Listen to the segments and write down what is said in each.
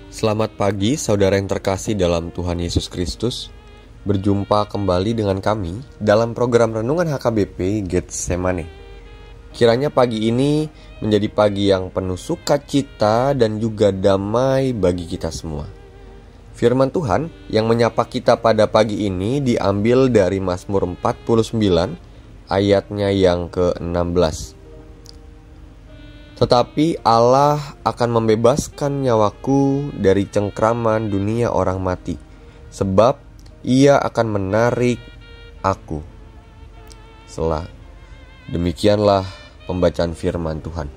Selamat pagi saudara yang terkasih dalam Tuhan Yesus Kristus. Berjumpa kembali dengan kami dalam program Renungan HKBP Getsemane. Kiranya pagi ini menjadi pagi yang penuh sukacita dan juga damai bagi kita semua. Firman Tuhan yang menyapa kita pada pagi ini diambil dari Mazmur 49 ayatnya yang ke-16. Tetapi Allah akan membebaskan nyawaku dari cengkraman dunia orang mati, sebab Ia akan menarik aku. Selah. Demikianlah pembacaan firman Tuhan.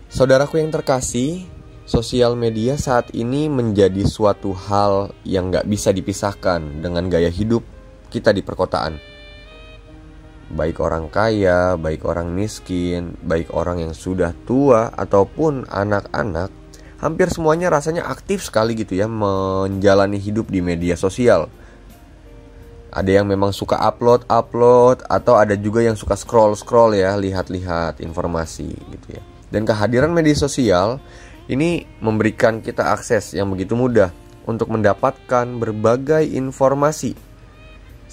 Saudaraku yang terkasih, sosial media saat ini menjadi suatu hal yang gak bisa dipisahkan dengan gaya hidup kita di perkotaan. Baik orang kaya, baik orang miskin, baik orang yang sudah tua ataupun anak-anak, hampir semuanya rasanya aktif sekali gitu ya menjalani hidup di media sosial. Ada yang memang suka upload atau ada juga yang suka scroll ya, lihat-lihat informasi gitu ya. Dan kehadiran media sosial ini memberikan kita akses yang begitu mudah untuk mendapatkan berbagai informasi.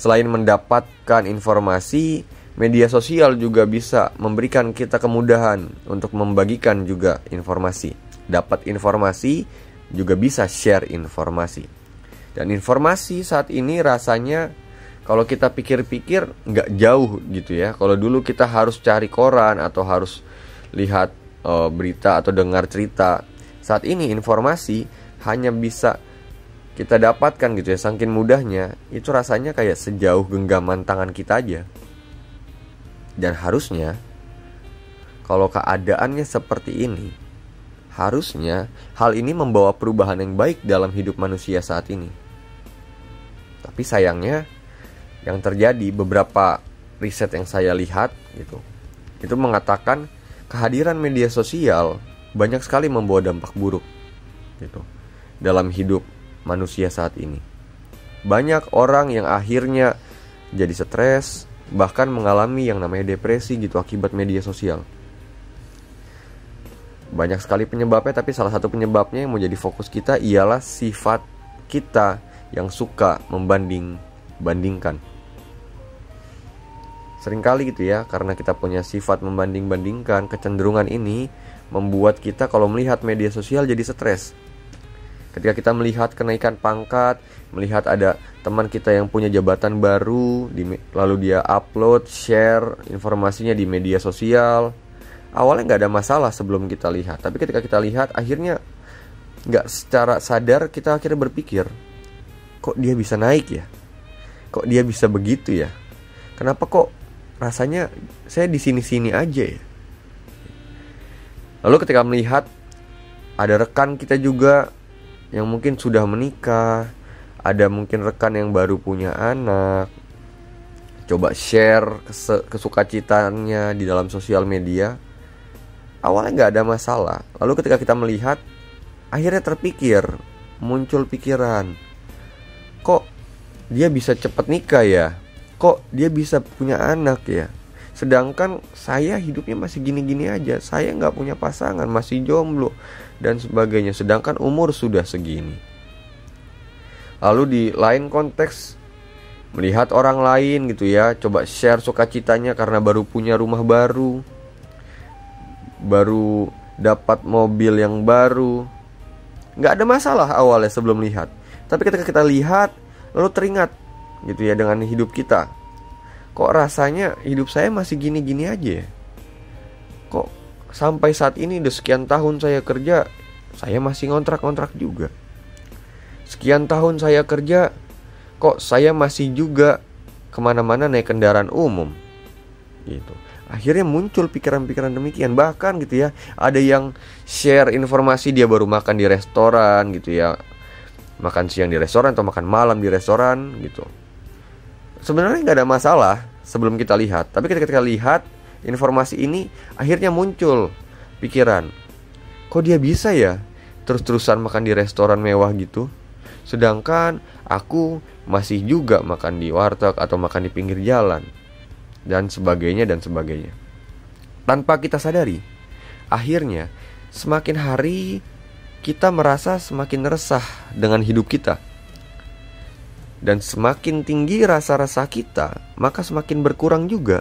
Selain mendapatkan informasi, media sosial juga bisa memberikan kita kemudahan untuk membagikan juga informasi. Dapat informasi, juga bisa share informasi. Dan informasi saat ini rasanya kalau kita pikir-pikir nggak jauh gitu ya. Kalau dulu kita harus cari koran atau harus lihat berita atau dengar cerita. Saat ini informasi hanya bisa kita dapatkan gitu ya, saking mudahnya. Itu rasanya kayak sejauh genggaman tangan kita aja. Dan harusnya kalau keadaannya seperti ini, harusnya hal ini membawa perubahan yang baik dalam hidup manusia saat ini. Tapi sayangnya yang terjadi, beberapa riset yang saya lihat gitu, itu mengatakan kehadiran media sosial banyak sekali membawa dampak buruk gitu dalam hidup manusia saat ini. Banyak orang yang akhirnya jadi stres, bahkan mengalami yang namanya depresi gitu akibat media sosial. Banyak sekali penyebabnya, tapi salah satu penyebabnya yang menjadi fokus kita ialah sifat kita yang suka membanding-bandingkan. Seringkali gitu ya, karena kita punya sifat membanding-bandingkan, kecenderungan ini membuat kita kalau melihat media sosial jadi stres. Ketika kita melihat kenaikan pangkat, melihat ada teman kita yang punya jabatan baru, lalu dia upload, share informasinya di media sosial. Awalnya gak ada masalah sebelum kita lihat, tapi ketika kita lihat akhirnya gak secara sadar kita akhirnya berpikir, kok dia bisa naik ya? Kok dia bisa begitu ya? Kenapa kok rasanya saya di sini-sini aja ya? Lalu ketika melihat ada rekan kita juga yang mungkin sudah menikah, ada mungkin rekan yang baru punya anak, coba share kesukacitaannya di dalam sosial media. Awalnya gak ada masalah. Lalu ketika kita melihat, akhirnya terpikir, muncul pikiran, kok dia bisa cepat nikah ya? Kok dia bisa punya anak ya? Sedangkan saya hidupnya masih gini-gini aja. Saya gak punya pasangan, masih jomblo dan sebagainya. Sedangkan umur sudah segini. Lalu di lain konteks, melihat orang lain gitu ya, coba share sukacitanya karena baru punya rumah baru, baru dapat mobil yang baru. Gak ada masalah awalnya sebelum lihat. Tapi ketika kita lihat, lalu teringat gitu ya dengan hidup kita, kok rasanya hidup saya masih gini-gini aja ya? Kok sampai saat ini udah sekian tahun saya kerja, saya masih ngontrak-ngontrak juga. Sekian tahun saya kerja, kok saya masih juga kemana-mana naik kendaraan umum gitu. Akhirnya muncul pikiran-pikiran demikian. Bahkan gitu ya, ada yang share informasi dia baru makan di restoran gitu ya, makan siang di restoran atau makan malam di restoran gitu. Sebenarnya gak ada masalah sebelum kita lihat. Tapi ketika kita lihat informasi ini, akhirnya muncul pikiran, kok dia bisa ya terus-terusan makan di restoran mewah gitu, sedangkan aku masih juga makan di warteg atau makan di pinggir jalan, dan sebagainya dan sebagainya. Tanpa kita sadari, akhirnya semakin hari kita merasa semakin resah dengan hidup kita. Dan semakin tinggi rasa resah kita, maka semakin berkurang juga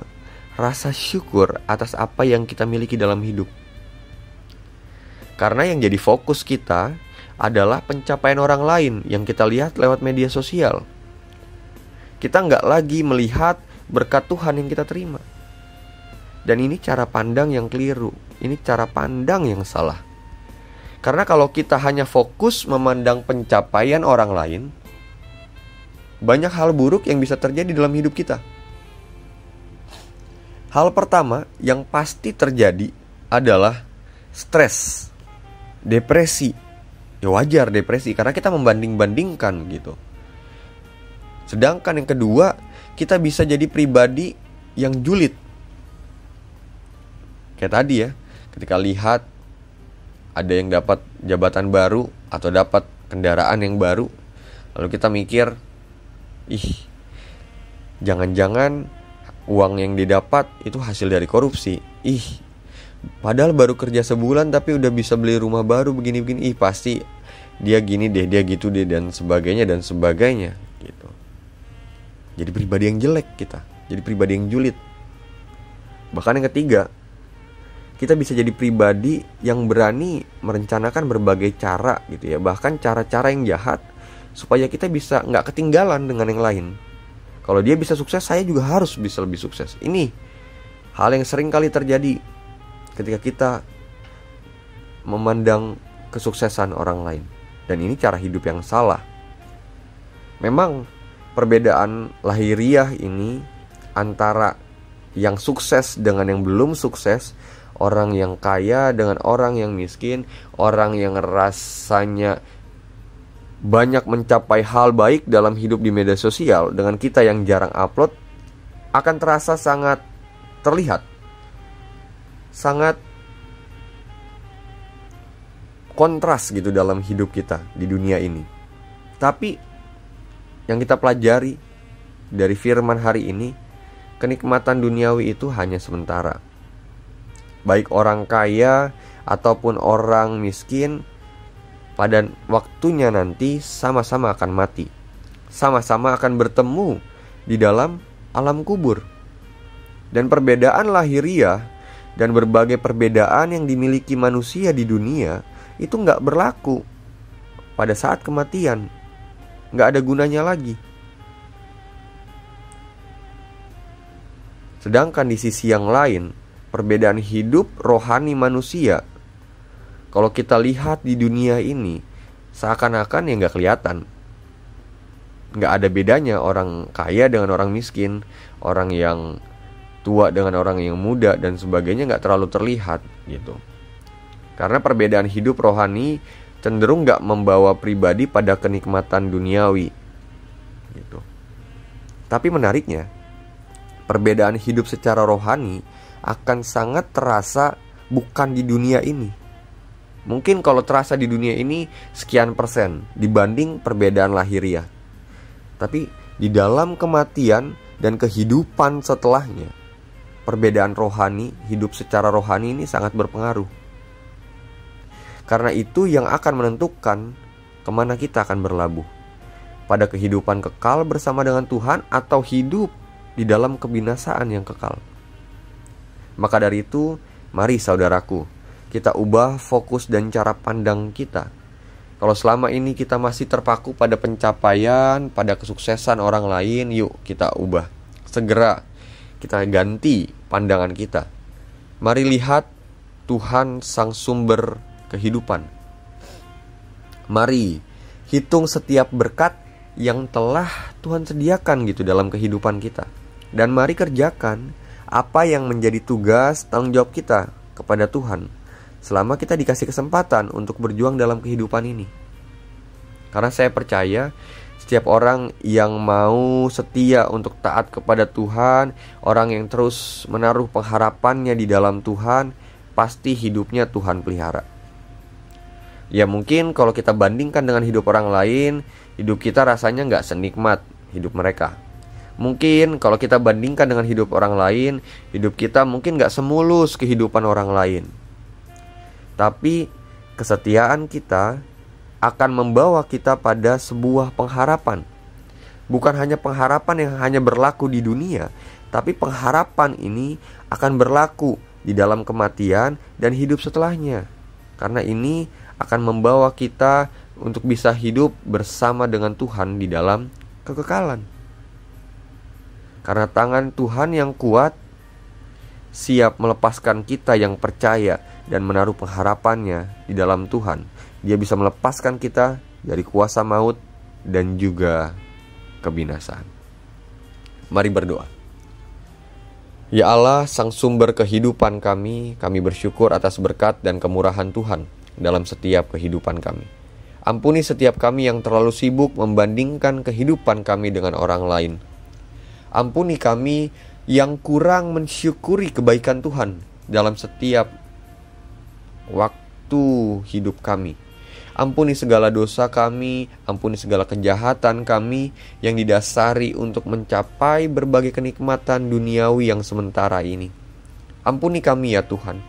rasa syukur atas apa yang kita miliki dalam hidup. Karena yang jadi fokus kita adalah pencapaian orang lain yang kita lihat lewat media sosial. Kita nggak lagi melihat berkat Tuhan yang kita terima. Dan ini cara pandang yang keliru. Ini cara pandang yang salah. Karena kalau kita hanya fokus memandang pencapaian orang lain, banyak hal buruk yang bisa terjadi dalam hidup kita. Hal pertama yang pasti terjadi adalah stres, depresi. Ya wajar depresi karena kita membanding-bandingkan gitu. Sedangkan yang kedua, kita bisa jadi pribadi yang julid. Kayak tadi ya, ketika lihat ada yang dapat jabatan baru atau dapat kendaraan yang baru, lalu kita mikir, jangan-jangan uang yang didapat itu hasil dari korupsi. Padahal baru kerja sebulan tapi udah bisa beli rumah baru begini-begini. Pasti dia gini deh, dia gitu deh, dan sebagainya gitu. Jadi pribadi yang jelek kita. Jadi pribadi yang julid. Bahkan yang ketiga, kita bisa jadi pribadi yang berani merencanakan berbagai cara gitu ya. Bahkan cara-cara yang jahat supaya kita bisa gak ketinggalan dengan yang lain. Kalau dia bisa sukses, saya juga harus bisa lebih sukses. Ini hal yang sering kali terjadi ketika kita memandang kesuksesan orang lain. Dan ini cara hidup yang salah. Memang perbedaan lahiriah ini antara yang sukses dengan yang belum sukses, orang yang kaya dengan orang yang miskin, orang yang rasanya banyak mencapai hal baik dalam hidup di media sosial dengan kita yang jarang upload, akan terasa sangat terlihat, sangat kontras gitu dalam hidup kita di dunia ini. Tapi yang kita pelajari dari firman hari ini, kenikmatan duniawi itu hanya sementara. Baik orang kaya ataupun orang miskin, pada waktunya nanti sama-sama akan mati. Sama-sama akan bertemu di dalam alam kubur. Dan perbedaan lahiriah dan berbagai perbedaan yang dimiliki manusia di dunia itu gak berlaku pada saat kematian. Gak ada gunanya lagi. Sedangkan di sisi yang lain, perbedaan hidup rohani manusia, kalau kita lihat di dunia ini, seakan-akan ya gak kelihatan. Gak ada bedanya orang kaya dengan orang miskin, orang yang tua dengan orang yang muda dan sebagainya, gak terlalu terlihat gitu. Karena perbedaan hidup rohani cenderung gak membawa pribadi pada kenikmatan duniawi gitu. Tapi menariknya, perbedaan hidup secara rohani akan sangat terasa bukan di dunia ini. Mungkin kalau terasa di dunia ini sekian persen dibanding perbedaan lahiriah. Tapi di dalam kematian dan kehidupan setelahnya, perbedaan rohani, hidup secara rohani ini sangat berpengaruh. Karena itu yang akan menentukan kemana kita akan berlabuh. Pada kehidupan kekal bersama dengan Tuhan atau hidup di dalam kebinasaan yang kekal. Maka dari itu, mari saudaraku, kita ubah fokus dan cara pandang kita. Kalau selama ini kita masih terpaku pada pencapaian, pada kesuksesan orang lain, yuk kita ubah. Segera kita ganti pandangan kita. Mari lihat Tuhan sang sumber kehidupan. Mari hitung setiap berkat yang telah Tuhan sediakan gitu dalam kehidupan kita. Dan mari kerjakan apa yang menjadi tugas tanggung jawab kita kepada Tuhan selama kita dikasih kesempatan untuk berjuang dalam kehidupan ini. Karena saya percaya setiap orang yang mau setia untuk taat kepada Tuhan, orang yang terus menaruh pengharapannya di dalam Tuhan, pasti hidupnya Tuhan pelihara. Ya mungkin kalau kita bandingkan dengan hidup orang lain, hidup kita rasanya gak senikmat hidup mereka. Mungkin kalau kita bandingkan dengan hidup orang lain, hidup kita mungkin gak semulus kehidupan orang lain. Tapi Kesetiaan kita akan membawa kita pada sebuah pengharapan. Bukan hanya pengharapan yang hanya berlaku di dunia, tapi pengharapan ini akan berlaku di dalam kematian dan hidup setelahnya. Karena ini akan membawa kita untuk bisa hidup bersama dengan Tuhan di dalam kekekalan. Karena tangan Tuhan yang kuat siap melepaskan kita yang percaya dan menaruh pengharapannya di dalam Tuhan. Dia bisa melepaskan kita dari kuasa maut dan juga kebinasaan. Mari berdoa. Ya Allah, Sang Sumber kehidupan kami bersyukur atas berkat dan kemurahan Tuhan dalam setiap kehidupan kami. Ampuni setiap kami yang terlalu sibuk membandingkan kehidupan kami dengan orang lain. Ampuni kami yang kurang mensyukuri kebaikan Tuhan dalam setiap waktu hidup kami. Ampuni segala dosa kami, ampuni segala kejahatan kami yang didasari untuk mencapai berbagai kenikmatan duniawi yang sementara ini. Ampuni kami ya Tuhan.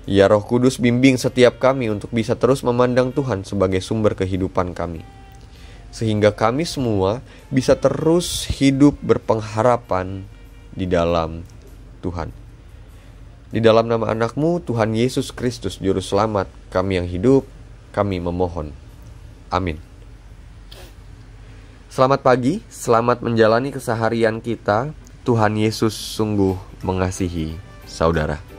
Ya Roh Kudus, bimbing setiap kami untuk bisa terus memandang Tuhan sebagai sumber kehidupan kami, sehingga kami semua bisa terus hidup berpengharapan di dalam Tuhan. Di dalam nama anak-Mu, Tuhan Yesus Kristus, Juru Selamat kami yang hidup, kami memohon. Amin. Selamat pagi, selamat menjalani keseharian kita. Tuhan Yesus sungguh mengasihi saudara.